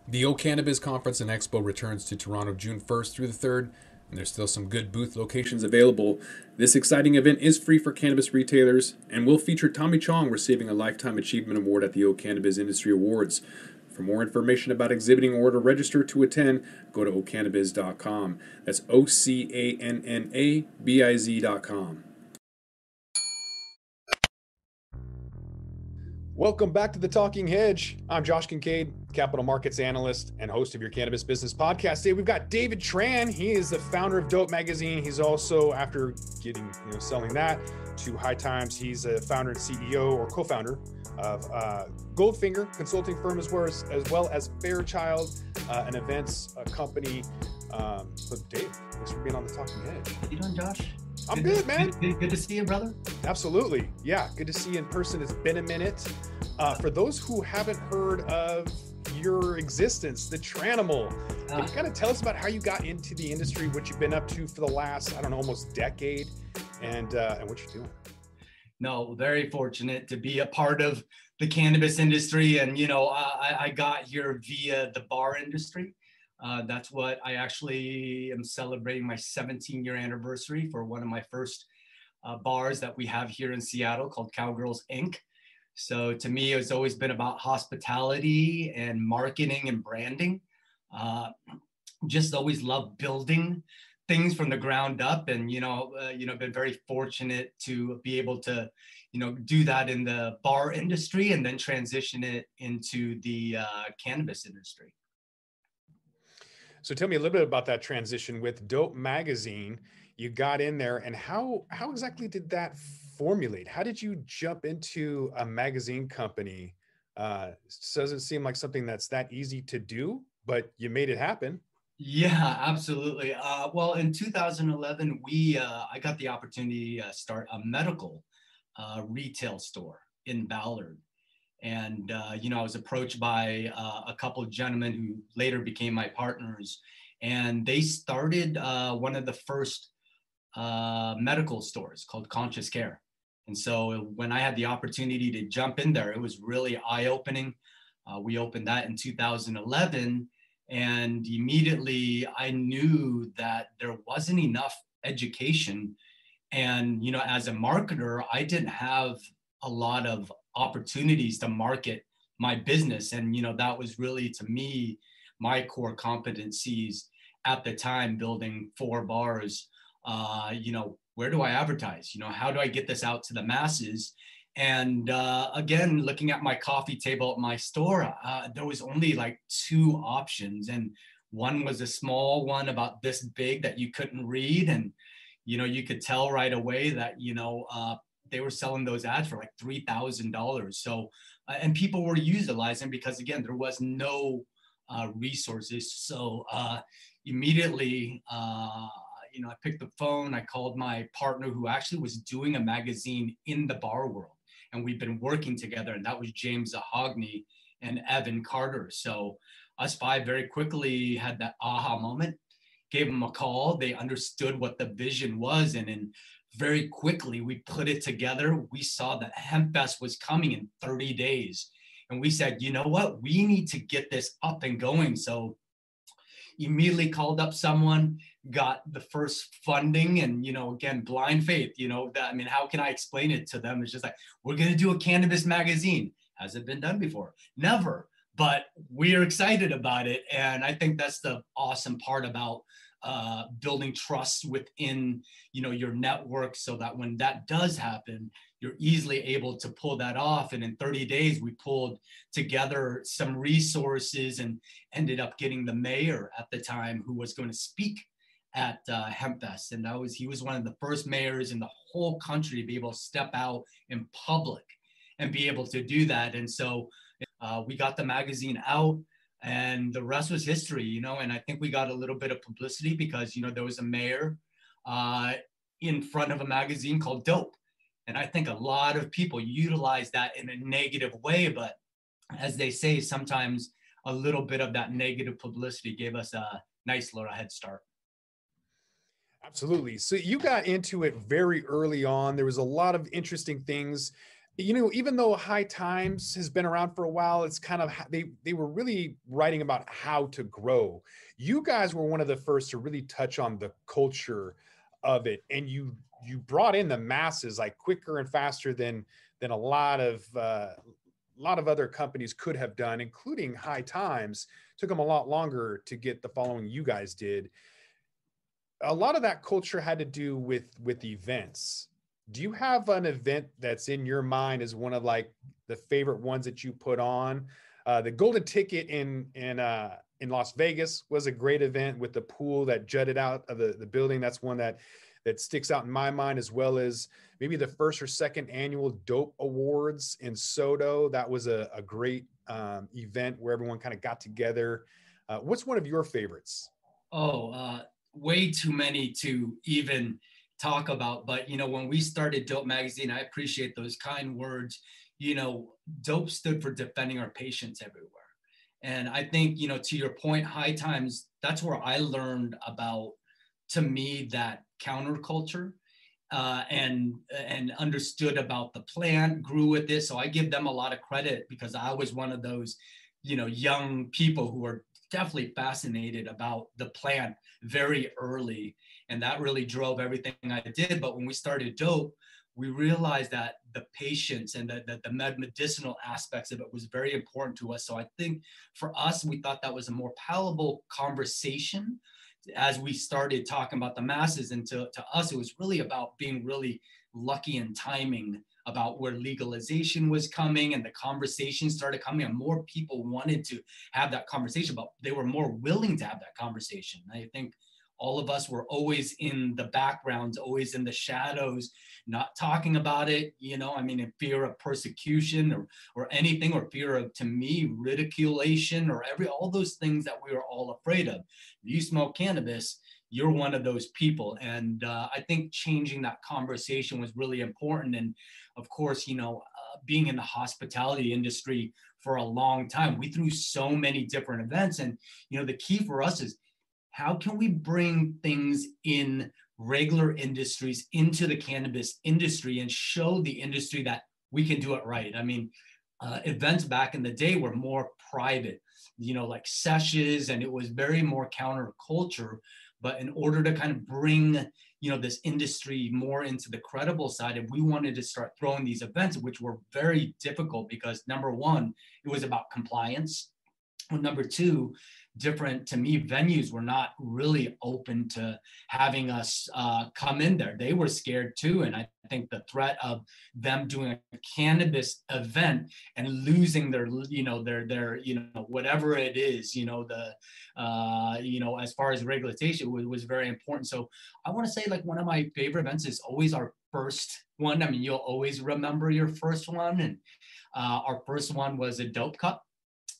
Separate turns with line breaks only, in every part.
The O Cannabis Conference and Expo returns to Toronto June 1st through the 3rd, and there's still some good booth locations available. This exciting event is free for cannabis retailers and will feature Tommy Chong receiving a Lifetime Achievement Award at the O Cannabis Industry Awards. For more information about exhibiting or to register to attend, go to ocannabis.com. That's OCANNABIZ.com. Welcome back to the Talking Hedge. I'm Josh Kincaid, capital markets analyst and host of your cannabis business podcast. Today we've got David Tran. He is the founder of Dope Magazine. He's also, after selling that to High Times, he's a founder and CEO or co-founder of Goldfinger consulting firm, as well as Farechild, an events company. So Dave, thanks for being on the Talking Hedge.
How you doing, Josh?
I'm good, man.
Good to see you, brother.
Absolutely. Yeah, good to see you in person. It's been a minute. For those who haven't heard of your existence, the Tranimal, can you kind of tell us about how you got into the industry, what you've been up to for the last, almost decade, and what you're doing?
No, very fortunate to be a part of the cannabis industry. And, I got here via the bar industry. That's what I actually am celebrating my 17-year anniversary for one of my first bars that we have here in Seattle called Cowgirls Inc. So to me, it's always been about hospitality and marketing and branding. Just always loved building things from the ground up, and been very fortunate to be able to do that in the bar industry and then transition it into the cannabis industry.
So tell me a little bit about that transition with Dope Magazine. You got in there, and how exactly did that formulate? How did you jump into a magazine company? Doesn't seem like something that's that easy to do, but you made it happen.
Yeah, absolutely. Well, in 2011, I got the opportunity to start a medical retail store in Ballard. And, I was approached by a couple of gentlemen who later became my partners. And they started one of the first medical stores called Conscious Care. And so when I had the opportunity to jump in there, it was really eye-opening. We opened that in 2011. And immediately I knew that there wasn't enough education. And, as a marketer, I didn't have a lot of opportunities to market my business. And, that was really, to me, my core competencies at the time, building 4 bars. Where do I advertise? How do I get this out to the masses? And again, looking at my coffee table at my store, there was only like 2 options. And one was a small one about this big that you couldn't read. And, you could tell right away that, they were selling those ads for like $3,000. So, and people were utilizing because, again, there was no resources. So immediately, I picked the phone. I called my partner who actually was doing a magazine in the bar world. And we've been working together, and that was James Zachondi and Evan Carter. So us 5 very quickly had that aha moment, gave them a call. They understood what the vision was. And then very quickly, we put it together. We saw that Hemp Fest was coming in 30 days. And we said, you know what? We need to get this up and going. So immediately called up someone, got the first funding, and, again, blind faith, how can I explain it to them? It's just like, we're going to do a cannabis magazine. Has it been done before? Never, but we are excited about it. And I think that's the awesome part about building trust within, your network, so that when that does happen, you're easily able to pull that off. And in 30 days, we pulled together some resources and ended up getting the mayor at the time who was going to speak at Hemp Fest. And he was one of the first mayors in the whole country to be able to step out in public and be able to do that. And so we got the magazine out, and the rest was history, and I think we got a little bit of publicity because, there was a mayor in front of a magazine called Dope. And I think a lot of people utilize that in a negative way, but as they say, sometimes a little bit of that negative publicity gave us a nice little head start.
Absolutely. So you got into it very early on. There was a lot of interesting things You know, even though High Times has been around for a while, it's kind of they were really writing about how to grow. You guys were one of the first to really touch on the culture of it, and you brought in the masses like quicker and faster than a lot of other companies could have done, including High Times. Took them a lot longer to get the following you guys did. A lot of that culture had to do with events. Do you have an event that's in your mind as one of like the favorite ones that you put on? The Golden Ticket in Las Vegas was a great event with the pool that jutted out of the building. That's one that sticks out in my mind, as well as maybe the first or second annual Dope Awards in Soto. That was a great event where everyone kind of got together. What's one of your favorites?
Oh, way too many to even talk about. But, when we started Dope Magazine, I appreciate those kind words. Dope stood for defending our patients everywhere. And I think, to your point, High Times, that's where I learned about, to me, that counterculture, and understood about the plant, grew with it. So I give them a lot of credit because I was one of those, young people who were definitely fascinated about the plant very early. And that really drove everything I did. But when we started Dope, we realized that the patients and the medicinal aspects of it was very important to us. So I think for us, we thought that was a more palatable conversation as we started talking about the masses. And to us, it was really about being really lucky in timing about where legalization was coming, and the conversation started coming, and more people wanted to have that conversation, but they were more willing to have that conversation. I think all of us were always in the backgrounds, always in the shadows, not talking about it, in fear of persecution or anything, or fear of, to me, ridiculation, or all those things that we were all afraid of. If you smoke cannabis, you're one of those people. And I think changing that conversation was really important. And of course, being in the hospitality industry for a long time, we threw so many different events. And, the key for us is, how can we bring things in regular industries into the cannabis industry and show the industry that we can do it right? Events back in the day were more private, like sessions, and it was very more counterculture. But in order to kind of bring, this industry more into the credible side, and we wanted to start throwing these events, which were very difficult because, number one, it was about compliance. Well, number two, different, to me, venues were not really open to having us come in there. They were scared too. And I think the threat of them doing a cannabis event and losing their, whatever it is, as far as regulation was very important. So I want to say, like, one of my favorite events is always our first one. You'll always remember your first one. And our first one was a Dope Cup.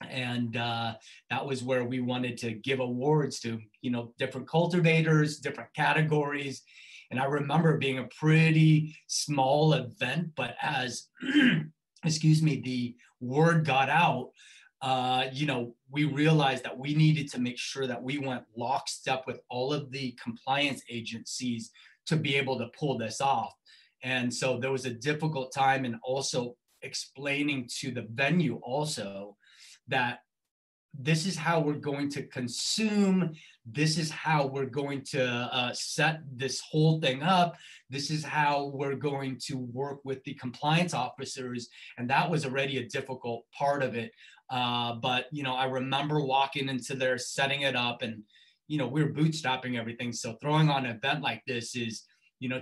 And that was where we wanted to give awards to, different cultivators, different categories. And I remember being a pretty small event, but as, the word got out, we realized that we needed to make sure that we went lockstep with all of the compliance agencies to be able to pull this off. And so there was a difficult time, and also explaining to the venue also that this is how we're going to consume, this is how we're going to set this whole thing up, this is how we're going to work with the compliance officers. And that was already a difficult part of it. But I remember walking into there, setting it up, and we were bootstrapping everything. So throwing on an event like this is,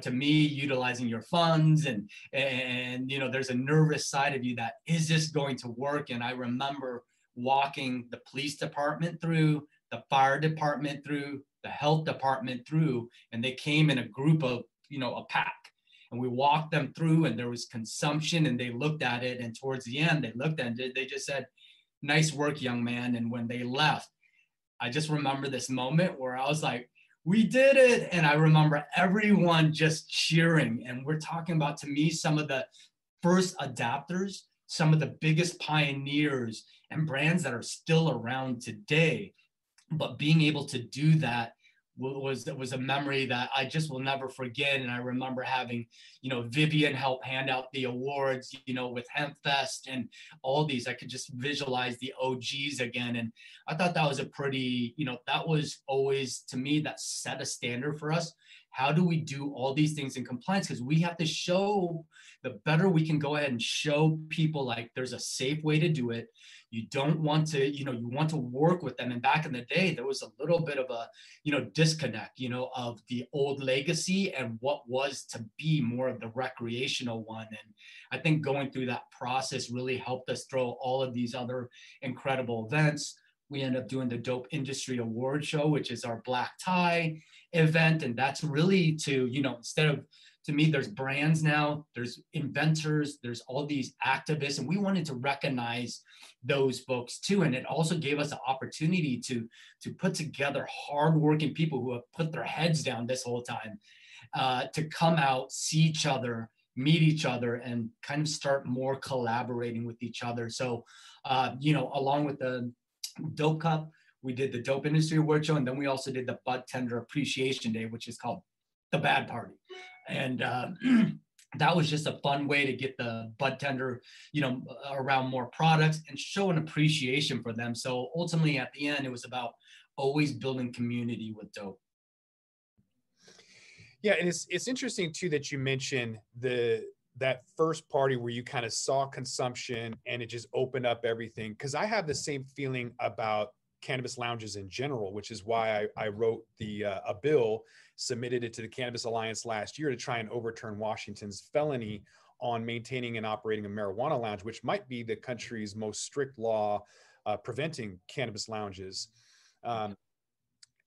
to me, utilizing your funds, and there's a nervous side of you that, is this going to work? And I remember walking the police department through, the fire department through, the health department through, and they came in a group of, a pack, and we walked them through, and there was consumption, and they looked at it, and towards the end, they looked at it, they just said, "Nice work, young man." And when they left, I just remember this moment where I was like, we did it. And I remember everyone just cheering. And we're talking about, to me, some of the first adapters, some of the biggest pioneers and brands that are still around today. But being able to do that was a memory that I just will never forget. And I remember having, Vivian help hand out the awards, with Hemp Fest and all these. I could just visualize the OGs again. And I thought that was a pretty, that was always, to me, that set a standard for us. How do we do all these things in compliance? Because we have to show, the better we can go ahead and show people like there's a safe way to do it. You don't want to, you want to work with them. And back in the day, there was a little bit of a, disconnect, of the old legacy and what was to be more of the recreational one. And I think going through that process really helped us throw all of these other incredible events. We end up doing the Dope Industry Award Show, which is our black tie event. And that's really to, instead of, to me, there's brands now, there's inventors, there's all these activists, and we wanted to recognize those folks too. And it also gave us an opportunity to put together hardworking people who have put their heads down this whole time, to come out, see each other, meet each other, and kind of start more collaborating with each other. So, along with the Dope Cup, we did the Dope Industry Award Show, and then we also did the Bud Tender Appreciation Day, which is called the Bad Party. And that was just a fun way to get the bud tender, around more products and show an appreciation for them. So ultimately, at the end, it was about always building community with dope.
Yeah, and it's interesting too that you mentioned that first party where you kind of saw consumption and it just opened up everything. Because I have the same feeling about cannabis lounges in general, which is why I wrote a bill, submitted it to the Cannabis Alliance last year to try and overturn Washington's felony on maintaining and operating a marijuana lounge, which might be the country's most strict law preventing cannabis lounges. And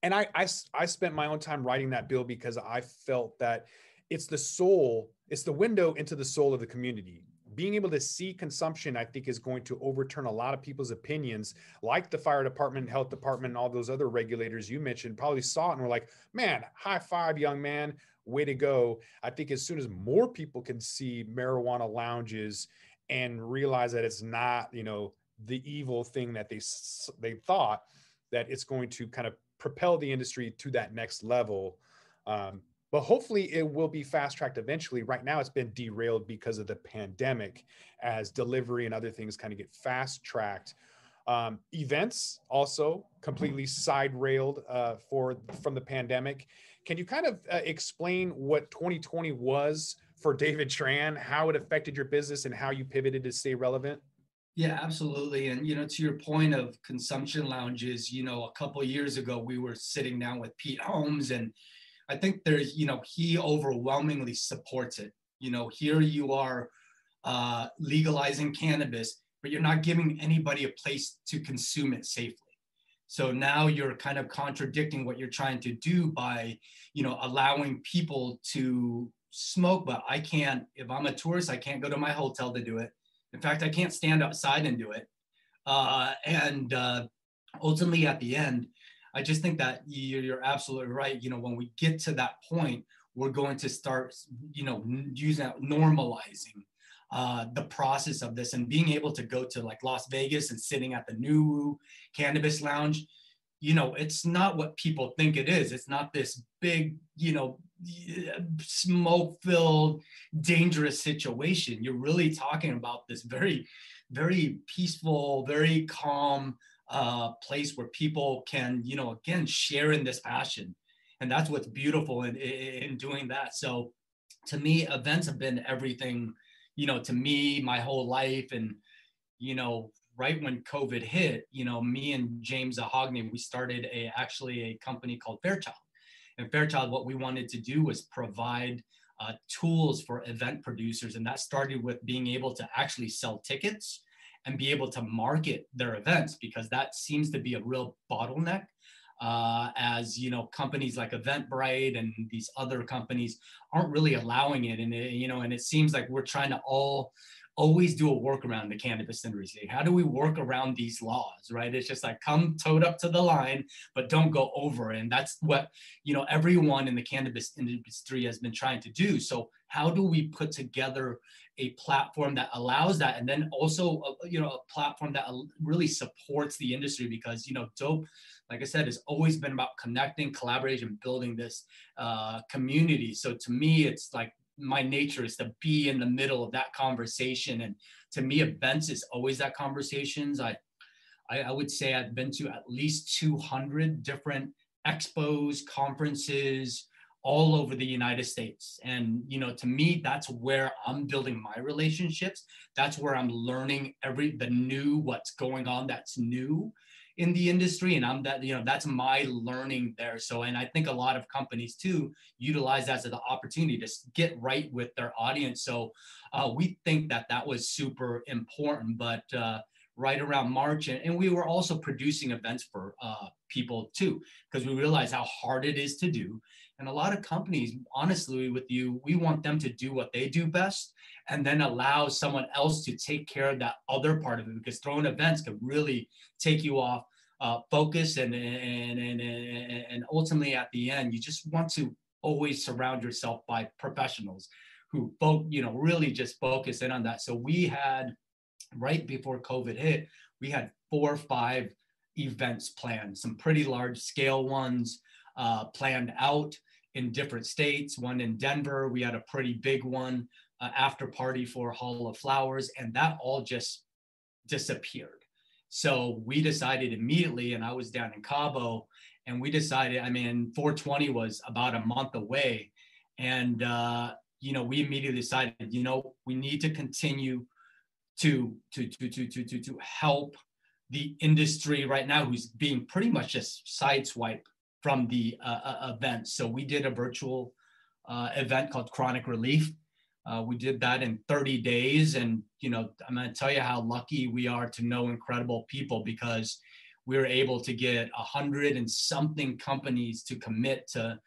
I spent my own time writing that bill because I felt that it's the window into the soul of the community. Being able to see consumption, I think, is going to overturn a lot of people's opinions, like the fire department, health department, and all those other regulators you mentioned probably saw it and were like, man, high five, young man, way to go. I think as soon as more people can see marijuana lounges and realize that it's not, the evil thing that they thought, that it's going to kind of propel the industry to that next level. But hopefully it will be fast-tracked eventually. Right now, it's been derailed because of the pandemic as delivery and other things kind of get fast-tracked. Events also completely side-railed from the pandemic. Can you kind of explain what 2020 was for David Tran, how it affected your business and how you pivoted to stay relevant?
Yeah, absolutely. And, to your point of consumption lounges, a couple of years ago, we were sitting down with Pete Holmes, and I think there's, he overwhelmingly supports it. Here you are legalizing cannabis, but you're not giving anybody a place to consume it safely. So now you're kind of contradicting what you're trying to do by, allowing people to smoke, but I can't, if I'm a tourist, I can't go to my hotel to do it. In fact, I can't stand outside and do it. Ultimately at the end, I just think that you're absolutely right. When we get to that point, we're going to start, using that, normalizing the process of this, and being able to go to like Las Vegas and sitting at the new Cannabis Lounge. It's not what people think it is. It's not this big, smoke-filled, dangerous situation. You're really talking about this very, very peaceful, very calm place where people can, again, share in this passion. And that's what's beautiful in doing that. So to me, events have been everything, to me, my whole life. And, right when COVID hit, me and James Zachondi, we started actually a company called Farechild. And Farechild, what we wanted to do was provide tools for event producers. And that started with being able to actually sell tickets and be able to market their events, because that seems to be a real bottleneck. As companies like Eventbrite and these other companies aren't really allowing it. And, and it seems like we're trying to all always do a workaround the cannabis industry. How do we work around these laws, right? It's just like come toed up to the line, but don't go over. And that's what, everyone in the cannabis industry has been trying to do. So how do we put together a platform that allows that, and then also, a platform that really supports the industry? Because, dope, like I said, has always been about connecting, collaboration, building this community. So to me, it's like my nature is to be in the middle of that conversation. And to me, events is always that conversations. I would say I've been to at least 200 different expos, conferences, all over the United States. And, to me, that's where I'm building my relationships. That's where I'm learning what's going on that's new in the industry. And that's my learning there. So, and I think a lot of companies too utilize that as an opportunity to get right with their audience. So we think that was super important. But right around March, and we were also producing events for people too, because we realized how hard it is to do. And a lot of companies, honestly, with you, we want them to do what they do best and then allow someone else to take care of that other part of it, because throwing events can really take you off focus. And ultimately at the end, you just want to always surround yourself by professionals who really just focus in on that. So we had, right before COVID hit, we had 4 or 5 events planned, some pretty large scale ones planned out in different states. One in Denver, we had a pretty big one, after party for Hall of Flowers, and that all just disappeared. So we decided immediately, and I was down in Cabo, and we decided, 420 was about a month away. And, we immediately decided, we need to continue to help the industry right now, who's being pretty much just sideswiped from the event. So we did a virtual event called Chronic Relief. We did that in 30 days. And, I'm going to tell you how lucky we are to know incredible people, because we were able to get 100 and something companies to commit to,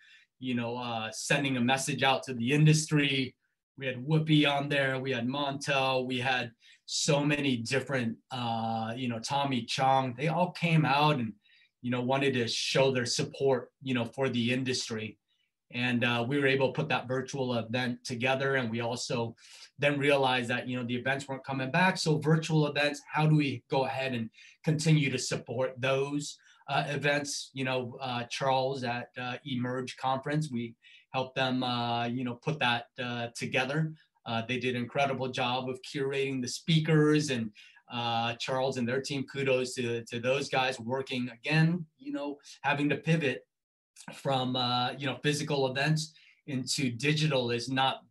sending a message out to the industry. We had Whoopi on there. We had Montel. We had so many different, Tommy Chong. They all came out and, wanted to show their support, for the industry. And we were able to put that virtual event together. And we also then realized that, the events weren't coming back. So virtual events, how do we go ahead and continue to support those events? Charles at Emerge Conference, we helped them, put that together. They did an incredible job of curating the speakers, and Charles and their team, kudos to those guys working again, having to pivot from, physical events into digital is not,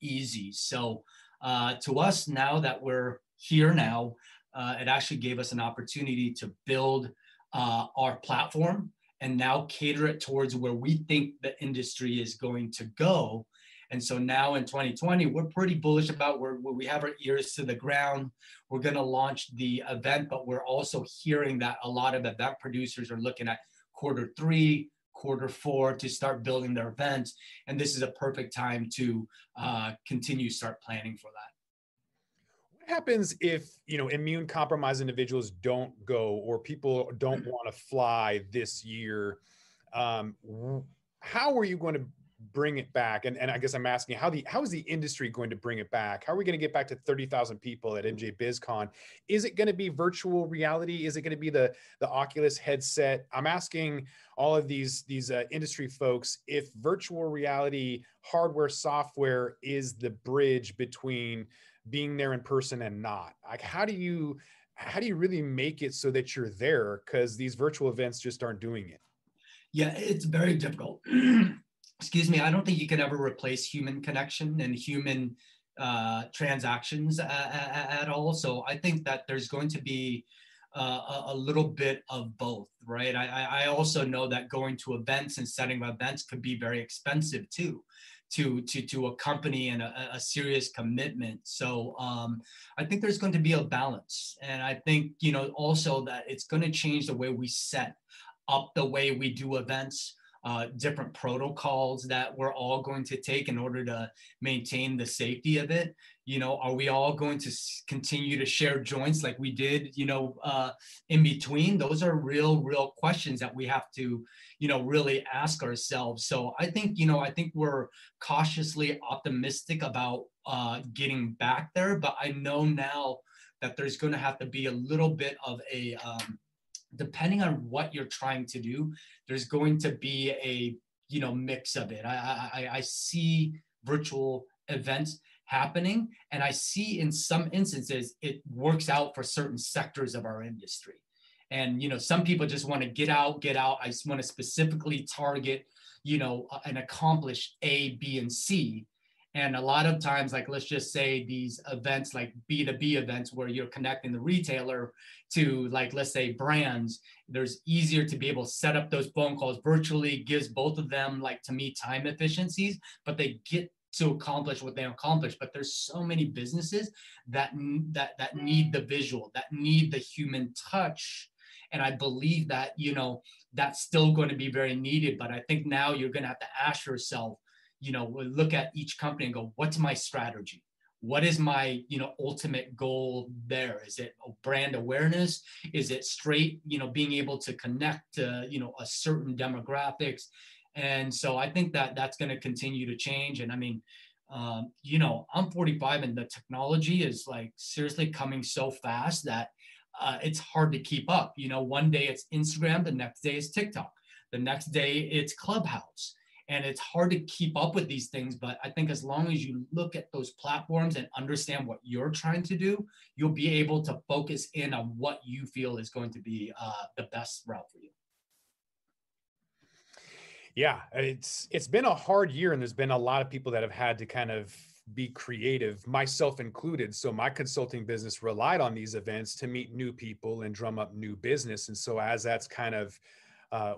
easy. So to us, now that we're here now, it actually gave us an opportunity to build our platform and now cater it towards where we think the industry is going to go. And so now in 2020, we're pretty bullish about where we have our ears to the ground. We're going to launch the event, but we're also hearing that a lot of event producers are looking at Q3, Q4 to start building their events. And this is a perfect time to start planning for that.
What happens if, immune compromised individuals don't go, or people don't want to fly this year? How are you going to bring it back? And I guess I'm asking, how is the industry going to bring it back? How are we going to get back to 30,000 people at MJ BizCon? Is it going to be virtual reality? Is it going to be the Oculus headset? I'm asking all of these industry folks if virtual reality hardware, software is the bridge between being there in person and not. Like, how do you really make it so that you're there? Because these virtual events just aren't doing it.
Yeah, it's very difficult. Excuse me, I don't think you can ever replace human connection and human transactions at all. So I think that there's going to be a little bit of both, right? I also know that going to events and setting events could be very expensive too, to a company, and a serious commitment. So I think there's going to be a balance. And I think, also that it's going to change the way we set up the way we do events. different protocols that we're all going to take in order to maintain the safety of it. Are we all going to continue to share joints like we did, in between? Those are real questions that we have to, really ask ourselves. So I think we're cautiously optimistic about getting back there, but I know now that there's going to have to be a little bit of a, depending on what you're trying to do, there's going to be a, mix of it. I see virtual events happening, and I see in some instances it works out for certain sectors of our industry. And some people just want to get out. I just want to specifically target, and accomplish A, B, and C. And a lot of times, like, let's just say these events, like B2B events, where you're connecting the retailer to, like, let's say brands, there's easier to be able to set up those phone calls virtually, gives both of them, like, to me, time efficiencies, but they get to accomplish what they accomplish. But there's so many businesses that need the visual, that need the human touch. And I believe that, that's still going to be very needed. But I think now you're going to have to ask yourself, look at each company and go, what's my strategy? What is my, ultimate goal there? Is it brand awareness? Is it straight, being able to connect to, a certain demographics? And so I think that that's going to continue to change. And I mean, I'm 45 and the technology is, like, seriously coming so fast that it's hard to keep up. One day it's Instagram, the next day it's TikTok, the next day it's Clubhouse. And it's hard to keep up with these things. But I think as long as you look at those platforms and understand what you're trying to do, you'll be able to focus in on what you feel is going to be the best route for you.
Yeah, it's been a hard year, and there's been a lot of people that have had to kind of be creative, myself included. So my consulting business relied on these events to meet new people and drum up new business. And so as that's kind of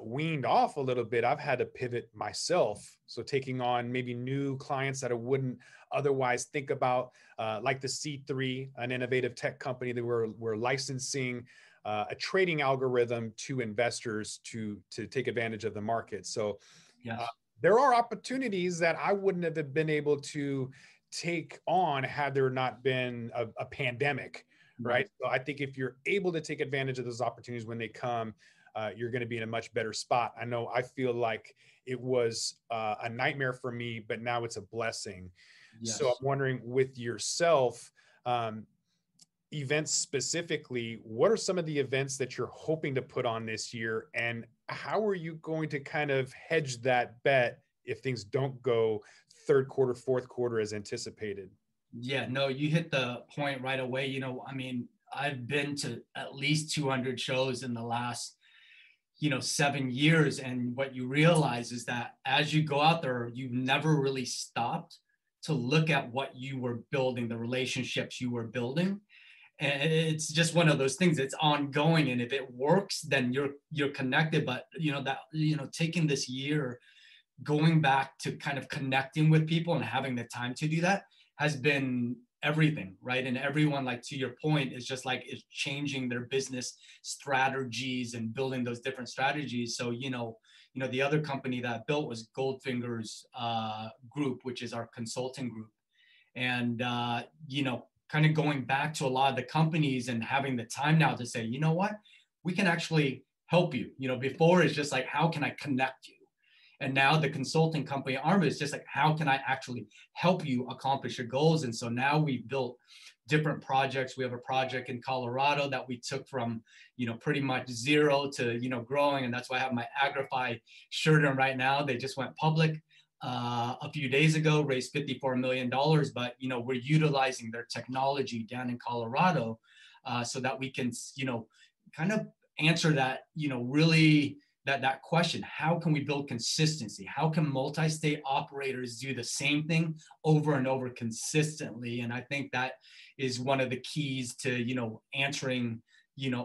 weaned off a little bit, I've had to pivot myself. So taking on maybe new clients that I wouldn't otherwise think about, like the C3, an innovative tech company that we're licensing a trading algorithm to investors to take advantage of the market. So
yes.
There are opportunities that I wouldn't have been able to take on had there not been a pandemic, right? So I think if you're able to take advantage of those opportunities when they come, you're going to be in a much better spot. I know I feel like it was a nightmare for me, but now it's a blessing. Yes. So I'm wondering, with yourself, events specifically, what are some of the events that you're hoping to put on this year, and how are you going to kind of hedge that bet if things don't go third quarter, fourth quarter as anticipated?
Yeah, no, you hit the point right away. I mean, I've been to at least 200 shows in the last 7 years. And what you realize is that as you go out there, you've never really stopped to look at what you were building, the relationships you were building. And it's just one of those things. It's ongoing. And if it works, then you're connected. But, taking this year, going back to kind of connecting with people and having the time to do that has been everything, right? And everyone, like, to your point, is just like, is changing their business strategies and building those different strategies. So, the other company that I built was Goldfinger's group, which is our consulting group. And, kind of going back to a lot of the companies and having the time now to say, you know what, we can actually help you. Before it's just like, how can I connect you? And now the consulting company arm is just like, how can I actually help you accomplish your goals? And so now we've built different projects. We have a project in Colorado that we took from, pretty much zero to, growing. And that's why I have my Agrify shirt on right now. They just went public a few days ago, raised $54 million. But, we're utilizing their technology down in Colorado so that we can, kind of answer that, really that question. How can we build consistency? How can multi-state operators do the same thing over and over consistently? And I think that is one of the keys to, answering,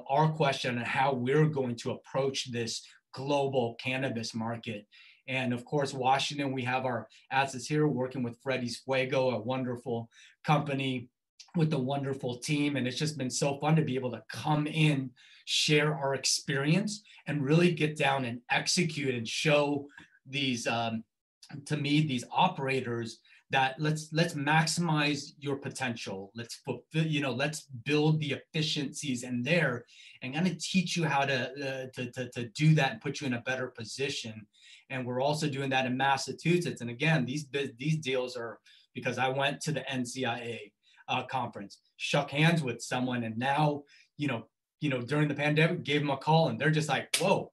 our question on how we're going to approach this global cannabis market. And of course, Washington, we have our assets here working with Freddy's Fuego, a wonderful company with a wonderful team. And it's just been so fun to be able to come in, share our experience and really get down and execute and show these, to me, these operators that let's maximize your potential. Let's fulfill, let's build the efficiencies in there and kind of teach you how to do that and put you in a better position. And we're also doing that in Massachusetts. And again, these deals are because I went to the NCIA conference, shook hands with someone, and now, during the pandemic, gave them a call, and they're just like, whoa,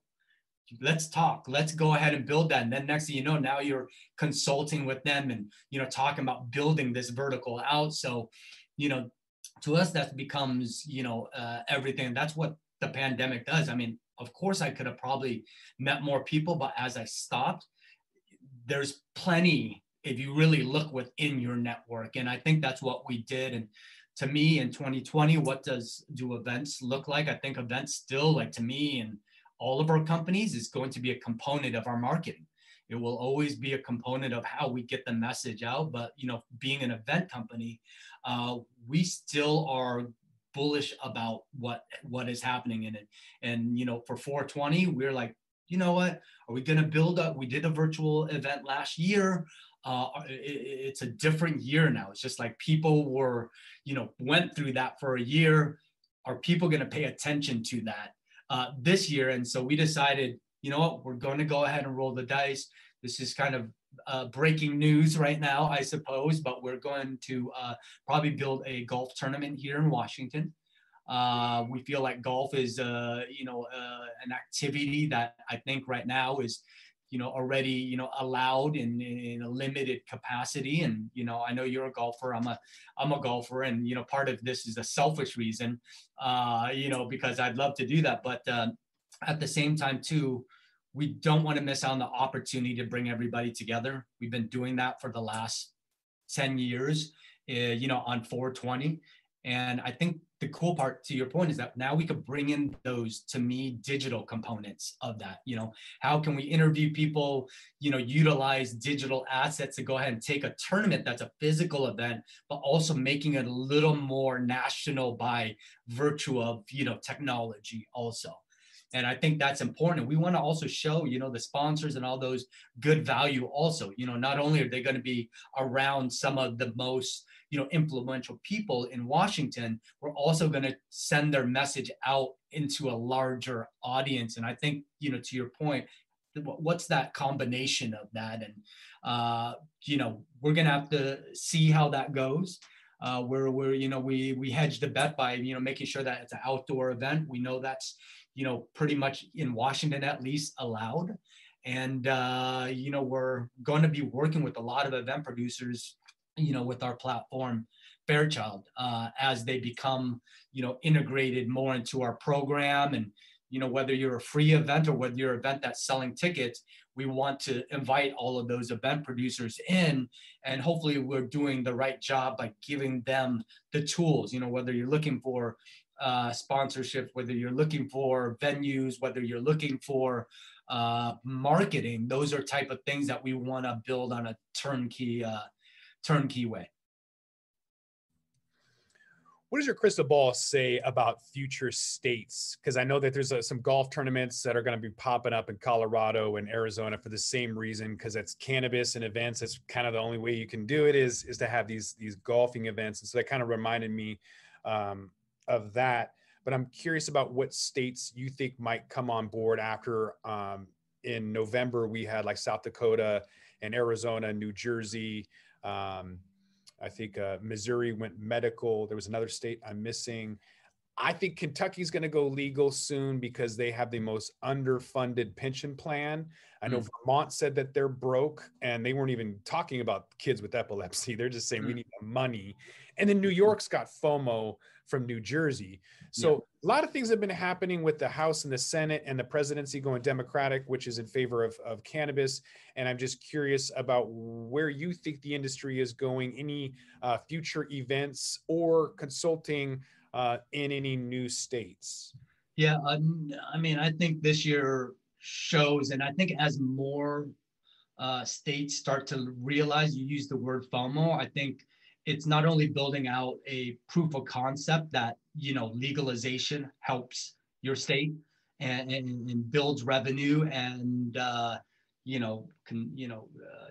let's talk, let's go ahead and build that. And then next thing you know, now you're consulting with them and, talking about building this vertical out. So, to us, that becomes, everything. That's what the pandemic does. I mean, of course, I could have probably met more people, but as I stopped, there's plenty if you really look within your network. And I think that's what we did. And to me, in 2020, what do events look like? I think events still, like, to me and all of our companies, is going to be a component of our marketing. It will always be a component of how we get the message out. But, being an event company, we still are bullish about what is happening in it. And, for 420, we're like, you know what, are we going to build up? We did a virtual event last year. It's a different year now. It's just like people were, went through that for a year. Are people going to pay attention to that this year? And so we decided, you know what, we're going to go ahead and roll the dice. This is kind of breaking news right now, I suppose, but we're going to probably build a golf tournament here in Washington. We feel like golf is, an activity that I think right now is, already, allowed in a limited capacity. And, I know you're a golfer, I'm a golfer. And, part of this is a selfish reason, because I'd love to do that. But at the same time too, we don't want to miss out on the opportunity to bring everybody together. We've been doing that for the last 10 years, on 420. And I think the cool part, to your point, is that now we could bring in those, to me, digital components of that. How can we interview people, utilize digital assets to go ahead and take a tournament that's a physical event, but also making it a little more national by virtue of, technology also. And I think that's important. We want to also show, the sponsors and all those good value also. Not only are they going to be around some of the most, influential people in Washington, we're also going to send their message out into a larger audience. And I think, to your point, what's that combination of that? And, we're going to have to see how that goes. We hedged the bet by, making sure that it's an outdoor event. We know that's, pretty much in Washington, at least, allowed. And, we're going to be working with a lot of event producers, with our platform, Farechild, as they become, integrated more into our program. And, whether you're a free event or whether you're an event that's selling tickets, we want to invite all of those event producers in. And hopefully we're doing the right job by giving them the tools, whether you're looking for sponsorship, whether you're looking for venues, whether you're looking for marketing. Those are type of things that we want to build on a turnkey way.
What does your crystal ball say about future states? Because I know that there's some golf tournaments that are going to be popping up in Colorado and Arizona for the same reason, because it's cannabis and events. That's kind of the only way you can do it is to have these golfing events. And so that kind of reminded me of that. But I'm curious about what states you think might come on board after in November, we had like South Dakota and Arizona, New Jersey. I think Missouri went medical. There was another state I'm missing. I think Kentucky's going to go legal soon because they have the most underfunded pension plan. I know Vermont said that they're broke, and they weren't even talking about kids with epilepsy. They're just saying we need the money. And then New York's got FOMO from New Jersey. So a lot of things have been happening with the House and the Senate and the presidency going Democratic, which is in favor of cannabis. And I'm just curious about where you think the industry is going, any future events or consulting in any new states.
Yeah, I mean, I think this year shows, and I think as more states start to realize, you use the word FOMO, I think it's not only building out a proof of concept that, legalization helps, your state and builds revenue, and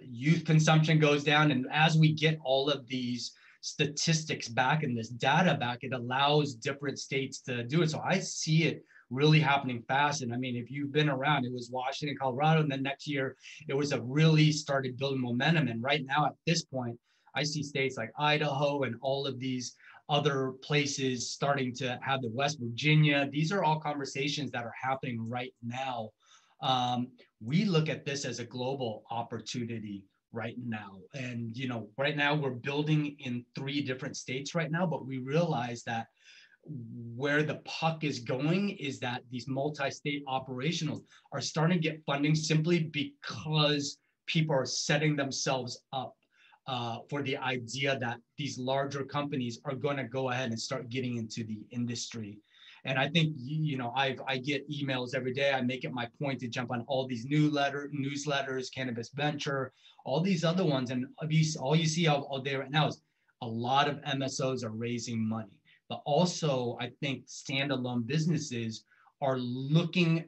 youth consumption goes down. And as we get all of these statistics back and this data back, it allows different states to do it. So I see it really happening fast. And I mean, if you've been around, it was Washington, Colorado, and then next year it was a really started building momentum. And right now at this point, I see states like Idaho and all of these other places starting to have the West Virginia. These are all conversations that are happening right now. We look at this as a global opportunity right now. And, right now we're building in 3 different states right now, but we realize that where the puck is going is that these multi-state operationals are starting to get funding simply because people are setting themselves up for the idea that these larger companies are going to go ahead and start getting into the industry. And I think, I get emails every day. I make it my point to jump on all these newsletters, Cannabis Venture, all these other ones. And all you see all day right now is a lot of MSOs are raising money. But also, I think standalone businesses are looking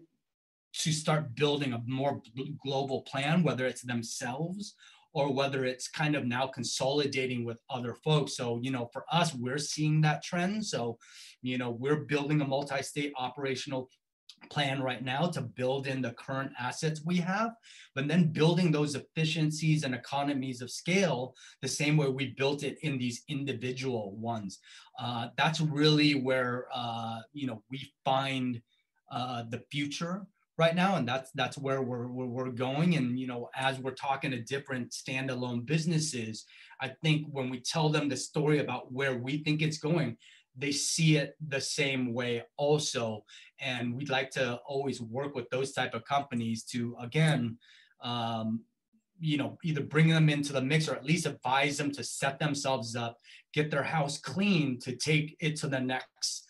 to start building a more global plan, whether it's themselves or whether it's kind of now consolidating with other folks. So, for us, we're seeing that trend. So, we're building a multi-state operational plan right now to build in the current assets we have, but then building those efficiencies and economies of scale the same way we built it in these individual ones. That's really where, we find the future right now, and that's where we're going. And as we're talking to different standalone businesses, I think when we tell them the story about where we think it's going, they see it the same way also. And we'd like to always work with those type of companies to, again, either bring them into the mix or at least advise them to set themselves up, get their house clean to take it to the next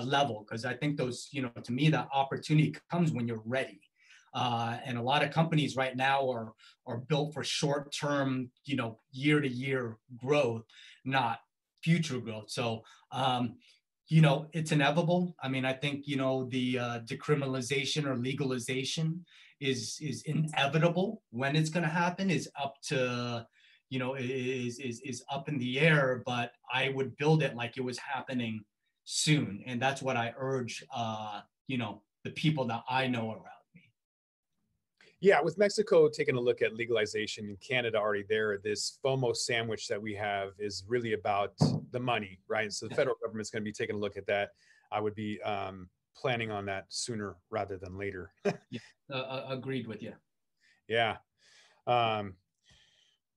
level. Because I think those, to me, that opportunity comes when you're ready. And a lot of companies right now are built for short-term, year-to-year growth, not future growth. So, it's inevitable. I mean, I think, the decriminalization or legalization is inevitable. When it's going to happen is up to, is up in the air, but I would build it like it was happening soon. And that's what I urge, the people that I know around me.
Yeah, with Mexico taking a look at legalization and Canada already there, this FOMO sandwich that we have is really about the money, right? So the federal government's going to be taking a look at that. I would be planning on that sooner rather than later.
Agreed with you.
Yeah.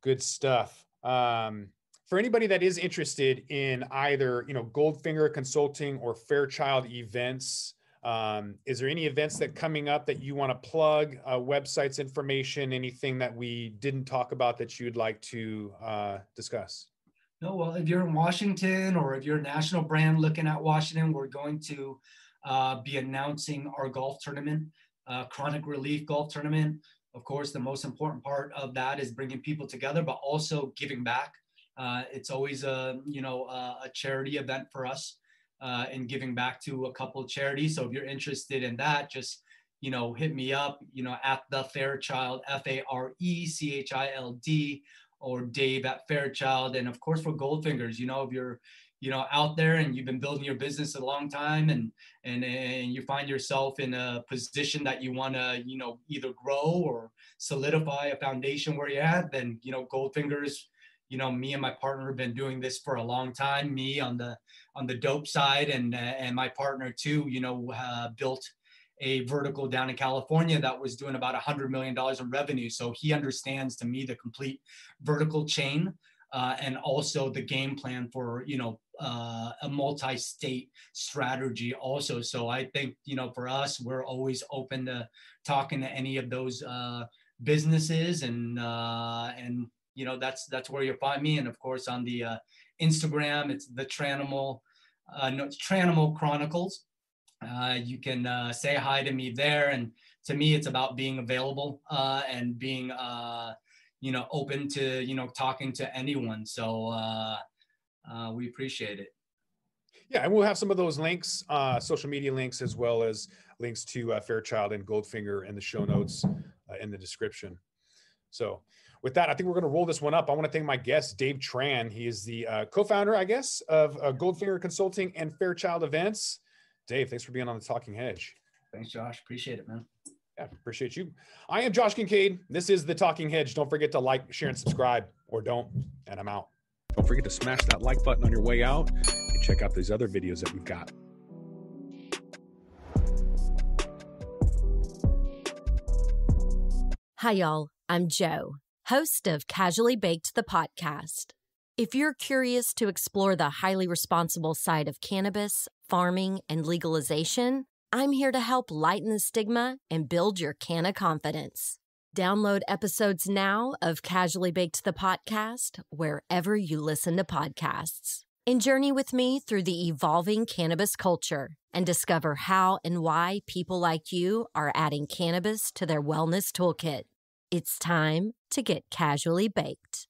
Good stuff. For anybody that is interested in either, Goldfinger Consulting or Farechild events, is there any events that coming up that you want to plug, websites, information, anything that we didn't talk about that you'd like to discuss?
No, well, if you're in Washington or if you're a national brand looking at Washington, we're going to be announcing our golf tournament, Chronic Relief Golf Tournament. Of course, the most important part of that is bringing people together, but also giving back. It's always a charity event for us. And giving back to a couple of charities. So if you're interested in that, just, hit me up, at the Farechild, Farechild, or Dave at Farechild. And of course, for Goldfingers, if you're, out there and you've been building your business a long time and you find yourself in a position that you want to, either grow or solidify a foundation where you're at, then, Goldfingers, me and my partner have been doing this for a long time. Me on the dope side, and my partner too. Built a vertical down in California that was doing about $100 million in revenue. So he understands, to me, the complete vertical chain and also the game plan for a multi-state strategy also. So I think for us, we're always open to talking to any of those businesses and that's where you'll find me. And of course, on the Instagram, it's the Tranimal Chronicles. You can say hi to me there. And to me, it's about being available and being, open to, talking to anyone. So we appreciate it.
Yeah, and we'll have some of those links, social media links, as well as links to Farechild and Goldfinger in the show notes in the description. So with that, I think we're going to roll this one up. I want to thank my guest, Dave Tran. He is the co-founder, I guess, of Goldfinger Consulting and Farechild Events. Dave, thanks for being on the Talking Hedge.
Thanks, Josh. Appreciate it, man.
Yeah, appreciate you. I am Josh Kincaid. This is the Talking Hedge. Don't forget to like, share, and subscribe, or don't, and I'm out. Don't forget to smash that like button on your way out and check out these other videos that we've got.
Hi, y'all. I'm Jo, host of Casually Baked, the podcast. If you're curious to explore the highly responsible side of cannabis, farming, and legalization, I'm here to help lighten the stigma and build your canna confidence. Download episodes now of Casually Baked, the podcast, wherever you listen to podcasts. And journey with me through the evolving cannabis culture and discover how and why people like you are adding cannabis to their wellness toolkit. It's time to get casually baked.